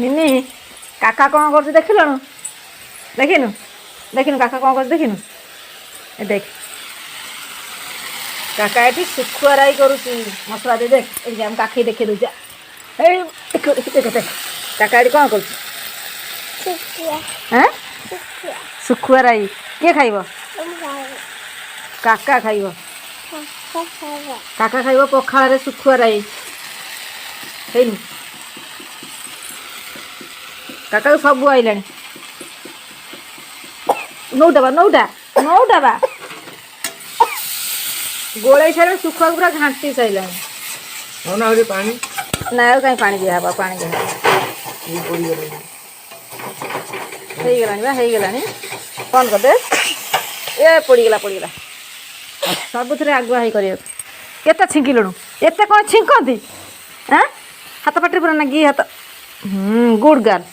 Mini କାକା କ'ଣ କରୁଛି ଦେଖିଲୁଣୁ? ଦେଖିନୁ ଦେଖିନୁ କାକା କ'ଣ କରୁଛି ଦେଖିନୁ? ଏ ଦେଖ କାକା ଏଠି ଶୁଖୁଆ ରାଇ କରୁଛି ମସଲା ଦେଇ। ଦେଖ ଏଠି ଆମେ କାଖେଇ ଦେଖେଇ ଦେଉଛି। ଏଇ କାକା ଏଠି କ'ଣ କରୁଛି? ଶୁଖୁଆ ରାଇ କିଏ ଖାଇବ? କାକା ଖାଇବ। କାକା ଖାଇବ ପଖାଳରେ ଶୁଖୁଆ ରାଇ। ହେଇନି କାକାକୁ ସବୁ ଆଇଲାଣି। ନଉଟା ବା ନଉଟା ନଉଟା ବା ଗୋଳେଇ ସାରିଲାଣି। ଶୁଖୁଆକୁ ପୁରା ଘାଣ୍ଟି ସାରିଲାଣି। ନା ଆଉ କାହିଁ ପାଣି ଦିଆହବ? ପାଣି ଦିଆହବ। ହେଇଗଲାଣି ବା ହେଇଗଲାଣି। କ'ଣ କରିଦେ? ଏ ପୋଡ଼ିଗଲା ପୋଡ଼ିଗଲା। ସବୁଥିରେ ଆଗୁଆ ହେଇ କରିବାକୁ। କେତେ ଛିଙ୍କିଲୁଣୁ? ଏତେ କ'ଣ ଛିଙ୍କନ୍ତି? ହାତ ପାଟିରେ ପୁରା ନାଗି ହାତ। Good girl.